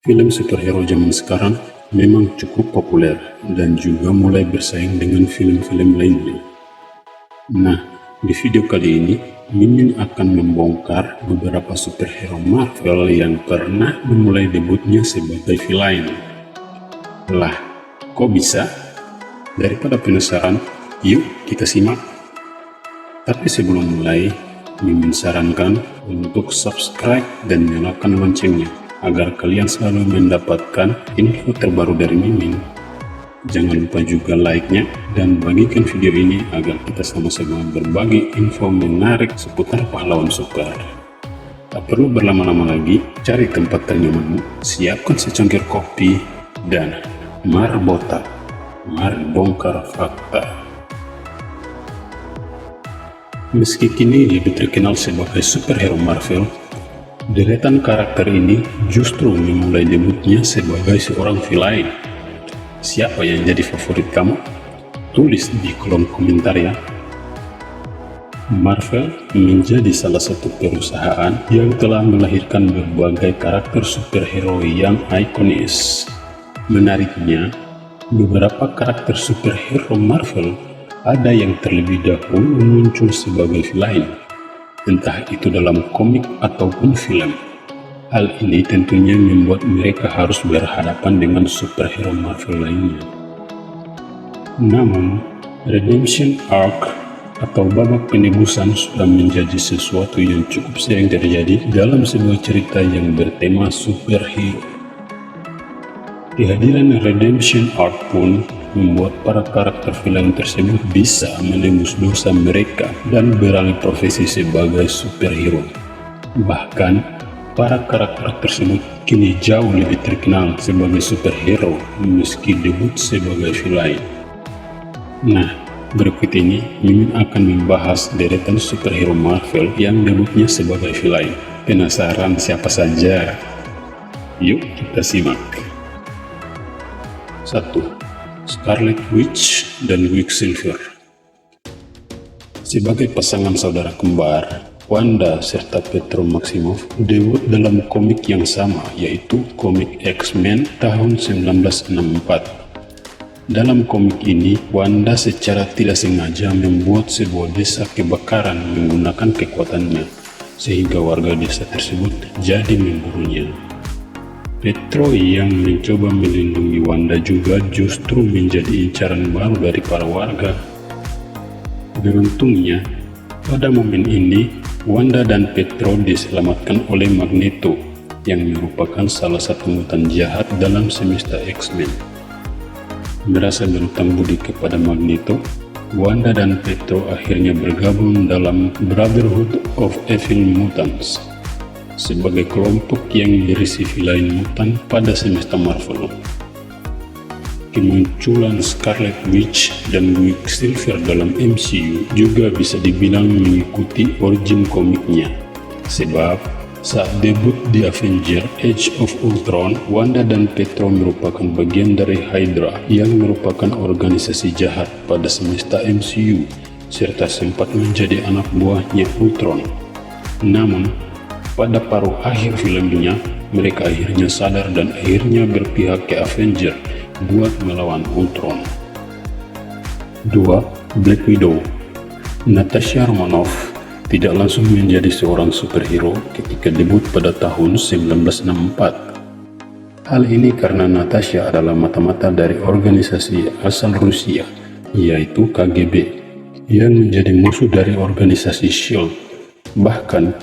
Film superhero zaman sekarang memang cukup populer dan juga mulai bersaing dengan film-film lainnya. Nah, di video kali ini, Mimin akan membongkar beberapa superhero Marvel yang pernah memulai debutnya sebagai villain. Lah, kok bisa? Daripada penasaran, yuk kita simak. Tapi sebelum mulai, Mimin sarankan untuk subscribe dan nyalakan loncengnya agar kalian selalu mendapatkan info terbaru dari Mimin. Jangan lupa juga like-nya dan bagikan video ini agar kita sama-sama berbagi info menarik seputar pahlawan super. Tak perlu berlama-lama lagi, cari tempat ternyamanmu, siapkan secangkir kopi, dan marbota, mari bongkar fakta. Meski kini lebih terkenal sebagai superhero Marvel, deretan karakter ini justru memulai debutnya sebagai seorang villain. Siapa yang jadi favorit kamu? Tulis di kolom komentar ya. Marvel menjadi salah satu perusahaan yang telah melahirkan berbagai karakter superhero yang ikonis. Menariknya, beberapa karakter superhero Marvel ada yang terlebih dahulu muncul sebagai villain, entah itu dalam komik ataupun film. Hal ini tentunya membuat mereka harus berhadapan dengan superhero Marvel lainnya. Namun, Redemption Arc atau babak penebusan sudah menjadi sesuatu yang cukup sering terjadi dalam sebuah cerita yang bertema superhero. Kehadiran Redemption Arc pun membuat para karakter villain tersebut bisa menembus dosa mereka dan beralih profesi sebagai superhero. Bahkan, para karakter tersebut kini jauh lebih terkenal sebagai superhero meski debut sebagai villain. Nah, berikut ini Mimin akan membahas deretan superhero Marvel yang debutnya sebagai villain. Penasaran siapa saja? Yuk kita simak. 1. Scarlet Witch dan Quicksilver. Sebagai pasangan saudara kembar, Wanda serta Pietro Maximoff debut dalam komik yang sama, yaitu komik X-Men tahun 1964. Dalam komik ini, Wanda secara tidak sengaja membuat sebuah desa kebakaran menggunakan kekuatannya, sehingga warga desa tersebut jadi memburunya. Pietro yang mencoba melindungi Wanda juga justru menjadi incaran baru dari para warga. Beruntungnya, pada momen ini, Wanda dan Pietro diselamatkan oleh Magneto, yang merupakan salah satu mutan jahat dalam semesta X-Men. Merasa berutang budi kepada Magneto, Wanda dan Pietro akhirnya bergabung dalam Brotherhood of Evil Mutants, sebagai kelompok yang berisi villain mutan pada semesta Marvel. Kemunculan Scarlet Witch dan Quicksilver dalam MCU juga bisa dibilang mengikuti origin komiknya, sebab saat debut di Avengers Age of Ultron, Wanda dan Pietro merupakan bagian dari Hydra yang merupakan organisasi jahat pada semesta MCU, serta sempat menjadi anak buahnya Ultron. Namun, pada paruh akhir filmnya, mereka akhirnya sadar dan akhirnya berpihak ke Avengers buat melawan Ultron. 2. Black Widow. Natasha Romanoff tidak langsung menjadi seorang superhero ketika debut pada tahun 1964. Hal ini karena Natasha adalah mata-mata dari organisasi asal Rusia, yaitu KGB, yang menjadi musuh dari organisasi SHIELD. Bahkan,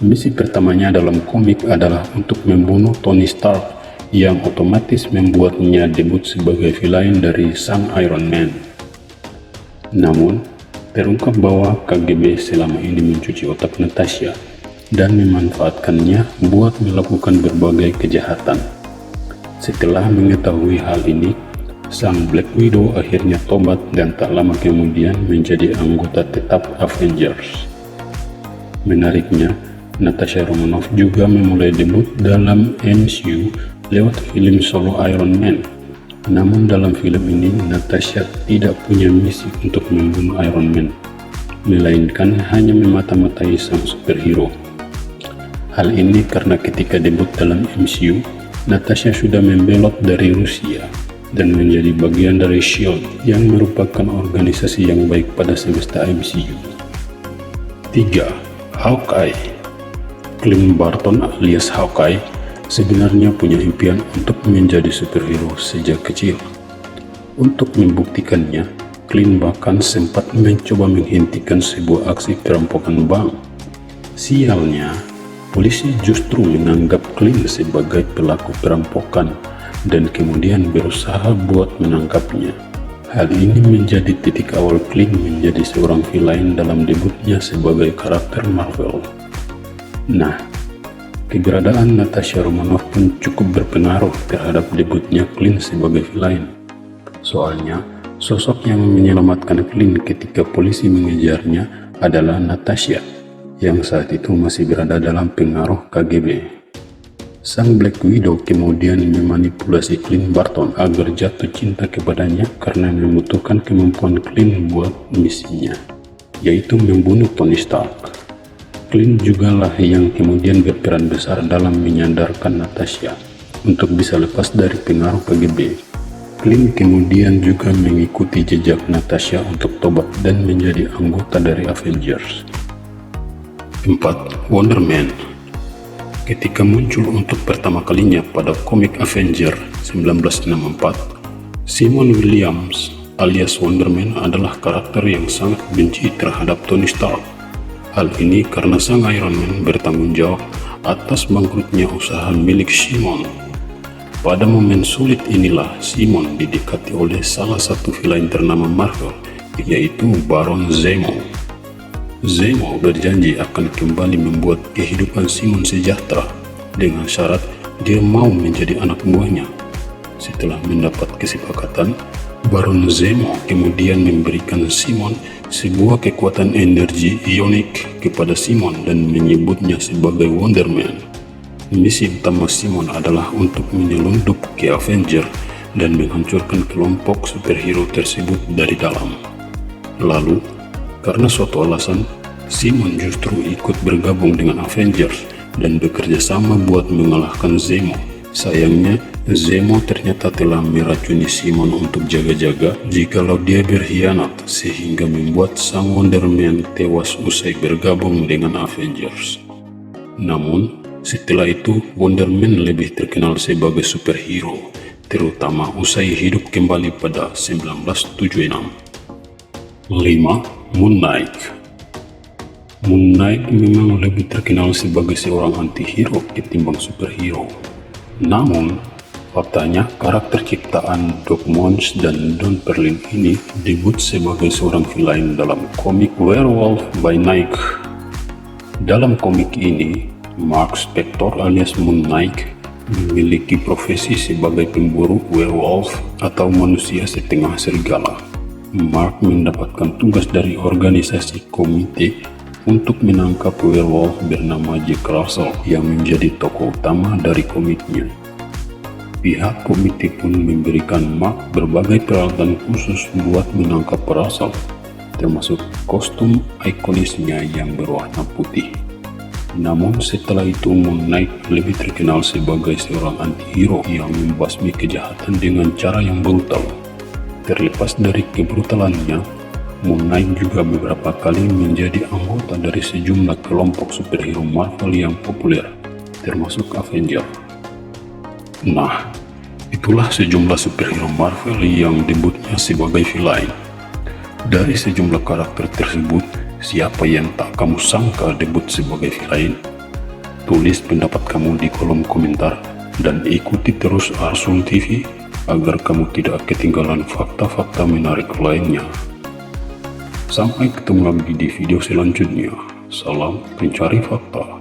misi pertamanya dalam komik adalah untuk membunuh Tony Stark, yang otomatis membuatnya debut sebagai villain dari sang Iron Man. Namun, terungkap bahwa KGB selama ini mencuci otak Natasha dan memanfaatkannya buat melakukan berbagai kejahatan. Setelah mengetahui hal ini, sang Black Widow akhirnya tobat dan tak lama kemudian menjadi anggota tetap Avengers. Menariknya, Natasha Romanoff juga memulai debut dalam MCU lewat film solo Iron Man. Namun dalam film ini, Natasha tidak punya misi untuk membunuh Iron Man, melainkan hanya memata-matai sang superhero. Hal ini karena ketika debut dalam MCU, Natasha sudah membelot dari Rusia dan menjadi bagian dari SHIELD yang merupakan organisasi yang baik pada semesta MCU. 3. Hawkeye. Clint Barton alias Hawkeye sebenarnya punya impian untuk menjadi superhero sejak kecil. Untuk membuktikannya, Clint bahkan sempat mencoba menghentikan sebuah aksi perampokan bank. Sialnya, polisi justru menganggap Clint sebagai pelaku perampokan dan kemudian berusaha buat menangkapnya. Hal ini menjadi titik awal Clint menjadi seorang villain dalam debutnya sebagai karakter Marvel. Nah, keberadaan Natasha Romanoff pun cukup berpengaruh terhadap debutnya Clint sebagai villain. Soalnya, sosok yang menyelamatkan Clint ketika polisi mengejarnya adalah Natasha, yang saat itu masih berada dalam pengaruh KGB. Sang Black Widow kemudian memanipulasi Clint Barton agar jatuh cinta kepadanya karena membutuhkan kemampuan Clint buat misinya, yaitu membunuh Tony Stark. Clint jugalah yang kemudian berperan besar dalam menyadarkan Natasha untuk bisa lepas dari pengaruh KGB. Clint kemudian juga mengikuti jejak Natasha untuk tobat dan menjadi anggota dari Avengers. 4. Wonder Man. Ketika muncul untuk pertama kalinya pada komik Avenger 1964, Simon Williams alias Wonder Man adalah karakter yang sangat benci terhadap Tony Stark. Hal ini karena sang Iron Man bertanggung jawab atas bangkrutnya usaha milik Simon. Pada momen sulit inilah Simon didekati oleh salah satu villain ternama Marvel, yaitu Baron Zemo. Zemo berjanji akan kembali membuat kehidupan Simon sejahtera dengan syarat dia mau menjadi anak buahnya. Setelah mendapat kesepakatan, Baron Zemo kemudian memberikan Simon sebuah kekuatan energi ionik kepada Simon dan menyebutnya sebagai Wonder Man. Misi utama Simon adalah untuk menyelundup ke Avenger dan menghancurkan kelompok superhero tersebut dari dalam. Lalu, karena suatu alasan, Simon justru ikut bergabung dengan Avengers dan bekerja sama buat mengalahkan Zemo. Sayangnya, Zemo ternyata telah meracuni Simon untuk jaga-jaga jikalau dia berkhianat, sehingga membuat sang Wonder Man tewas usai bergabung dengan Avengers. Namun, setelah itu Wonder Man lebih terkenal sebagai superhero, terutama usai hidup kembali pada 1976. 5. Moon Knight. Moon Knight memang lebih terkenal sebagai seorang anti-hero ketimbang superhero. Namun, faktanya karakter ciptaan Doc Mons dan Don Perlin ini debut sebagai seorang villain dalam komik Werewolf by Night. Dalam komik ini, Mark Spector alias Moon Knight memiliki profesi sebagai pemburu werewolf atau manusia setengah serigala. Mark mendapatkan tugas dari organisasi komite untuk menangkap werewolf bernama Jack Russell yang menjadi tokoh utama dari komiknya. Pihak komite pun memberikan Mark berbagai peralatan khusus buat menangkap Russell, termasuk kostum ikonisnya yang berwarna putih. Namun setelah itu Moon Knight lebih terkenal sebagai seorang anti-hero yang membasmi kejahatan dengan cara yang brutal. Terlepas dari kebrutalannya, Moon Knight juga beberapa kali menjadi anggota dari sejumlah kelompok superhero Marvel yang populer, termasuk Avengers. Nah, itulah sejumlah superhero Marvel yang debutnya sebagai villain. Dari sejumlah karakter tersebut, siapa yang tak kamu sangka debut sebagai villain? Tulis pendapat kamu di kolom komentar dan ikuti terus Arsul TV agar kamu tidak ketinggalan fakta-fakta menarik lainnya. Sampai ketemu lagi di video selanjutnya. Salam pencari fakta.